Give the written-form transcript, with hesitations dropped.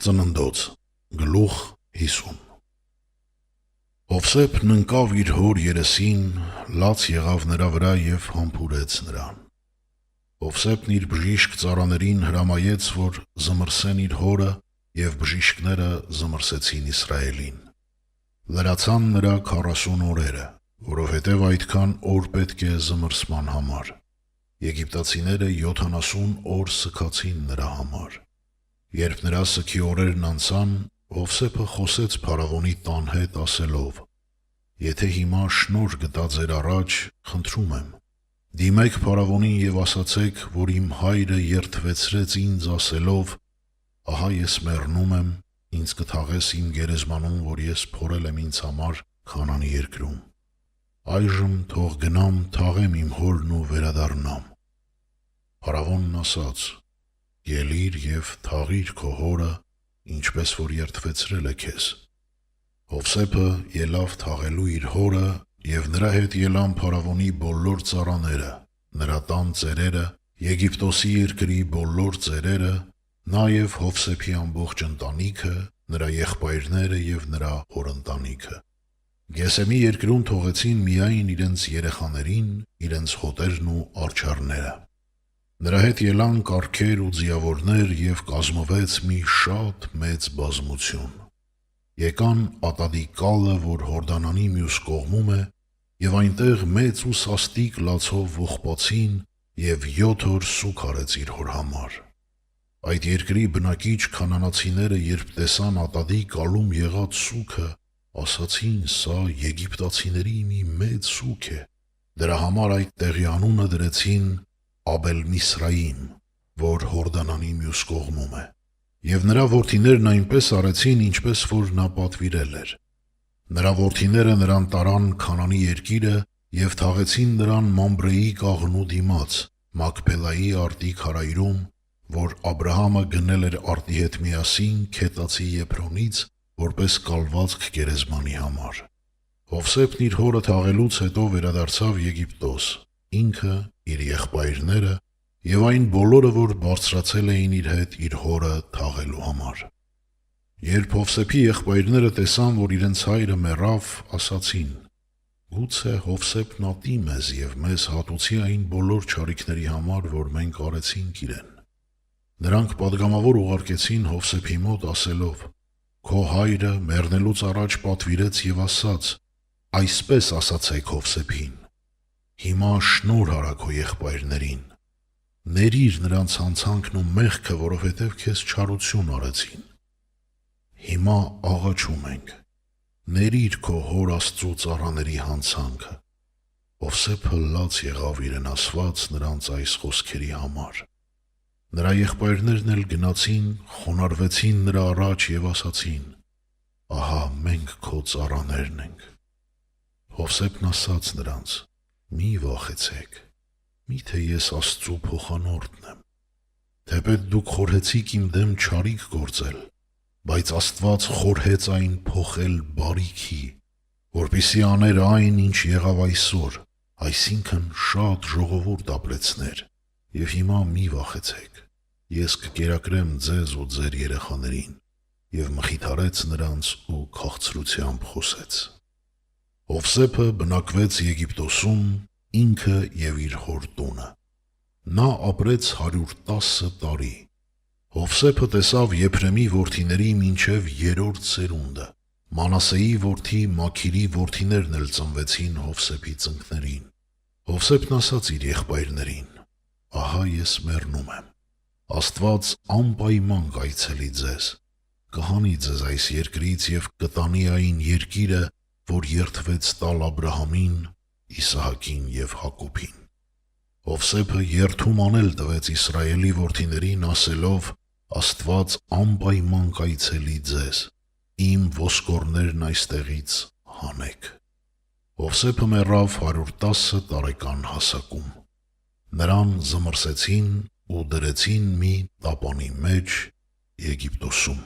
Ծննդոց, գլուխ 50 Հովսեփն ընկավ իր հոր երեսին, լաց եղավ նրա վրա և համբուրեց նրան։ Հովսեփն իր բժիշկ ծառաներին հրամայեց, որ զմրսեն իր հորը, և բժիշկները զմրսեցին Իսրայելին։ Լրացան նրա 40 օրերը, որովհետև այդքան օր պետք է զմրսման համար։ Եգիպտացիները 70 օր սգացին նրա համար։ Երբ նրա սգի օրերն անցան, Հովսեփը խոսեց փարավոնի տան հետ ասելով. «Եթե հիմա շնորհ գտա ձեր առաջ, խնդրում եմ, դիմեք փարավոնին և ասացեք, որ իմ հայրը երդվեցրեց ինձ ասելով. ահա ես մեռնում եմ, ինձ կթաղես իմ գերեզմանում, որ ես փորել եմ ինձ համար Քանանի երկրում։ Այժմ թող գնամ, թաղեմ իմ հորն ու վերադառնամ»։ Փարավոնն ասաց. «Ելիր և թաղիր քո հորը, ինչպես որ երդվեցրել է քեզ»։ Հովսեփը ելավ թաղելու իր հորը, և նրա հետ ելան փարավոնի բոլոր ծառաները, նրա տան ծերերը, Եգիպտոսի երկրի բոլոր ծերերը, նաև Հովսեփի ամբողջ ընտանիքը, նրա եղբայրները և նրա հորընտանիքը։ Գեսեմի երկրում թողեցին միայն իրենց երեխաներին, իրենց հոտերն ու արջառները։ Նրա հետ ելան կառքեր ու ձիավորներ և կազմվեց մի շատ մեծ բազմություն։ Եկան Ատադի կալը, որ Հորդանանի մյուս կողմում է, և այնտեղ մեծ ու սաստիկ լացով ողբացին, և 7 օր սուգ արեց իր հոր համար։ Այդ երկրի բնակիչ քանանացիները, երբ տեսան Ատադի կալում եղած սուգը, ասացին. «Սա եգիպտացիների մի մեծ սուգ է»։ Դրա համար այդ տեղի անունը դրեցին Աբել-Միսրայիմ, որ Հորդանանի մյուս կողմում է։ Եվ նրա որդիներն այնպես արեցին, ինչպես որ նա պատվիրել էր։ Նրա որդիները նրան տարան Քանանի երկիրը և թաղեցին նրան Մամբրեի կաղնու դիմաց, Մակփելայի արտի քարայրում, որ Աբրահամը գնել էր արտի հետ միասին Քետացի Եփրոնից, որպես կալվածք գերեզմանի համար։ Հովսեփն իր հորը թաղելուց հետո վերադարձավ Եգիպտոս, ինքը, իր եղբայրները և այն բոլորը, որ բարձրացել էին իր հետ իր հորը թաղելու համար։ Երբ Հովսեփի եղբայրները տեսան, որ իրենց հայրը մեռավ, ասացին. «Գուցե Հովսեփն ատի մեզ և մեզ հատուցի այն բոլոր չարիքների համար, որ մենք արեցինք իրեն»։ Նրանք պատգամավոր ուղարկեցին Հովսեփի մոտ ասելով. «Քո հայրը մեռնելուց առաջ պատվիրեց և ասաց. այսպես ասացեք Հովսեփին. հիմա շնորհ արա քո եղբայրներին, ներիր նրանց հանցանքն ու մեղքը, որովհետև քեզ չարություն արեցին։ Հիմա աղաչում ենք, ներիր քո հոր Աստծու ծառաների հանցանքը»։ Հովսեփը լաց եղավ իրեն ասված նրանց այս խոսքերի համար։ Նրա եղբայրներն էլ գնացին, խոնարհվեցին նրա առաջ և ասացին. «Ահա մենք քո ծառաներն ենք»։ Հովսեփն ասաց նրանց. «Մի վախեցեք, միթե ես Աստծու փոխանորդն եմ։ Թեպետ դուք խորհեցիք իմ դեմ չարիք գործել, բայց Աստված խորհեց այն փոխել բարիքի, որպեսզի աներ այն, ինչ եղավ այսօր, այսինքն շատ ժողովուրդ ապրեցներ, և հիմա մի վախեցեք, ես կկերակրեմ ձեզ ու ձեր երեխաներին»։ Եվ մխիթարեց նրանց ու քաղցրությամբ խոսեց։ Հովսեփը բնակվեց Եգիպտոսում, ինքը և իր հոր տունը։ Նա ապրեց 110 տարի։ Հովսեփը տեսավ Եփրեմի որդիների մինչև 3-րդ սերունդը։ Մանասեի որդի Մաքիրի որդիներն էլ ծնվեցին Հովսեփի ծնկներին։ Հովսեփն ասաց իր եղբայրներին. «Ահա ես մեռնում եմ։ Աստված անպայման կայցելի ձեզ, կհանի ձեզ այս երկրից և կտանի այն երկիրը, որ երդվեց տալ Աբրահամին, Իսահակին և Հակոբին»։ Հովսեփը երդում անել տվեց Իսրայելի որդիներին ասելով. «Աստված անպայման կայցելի ձեզ, իմ ոսկորներն այստեղից հանեք»։ Հովսեփը մեռավ 110 տարեկան հասակում։ Նրան զմրսեցին ու դրեցին մի տապանի մեջ Եգիպտոսում։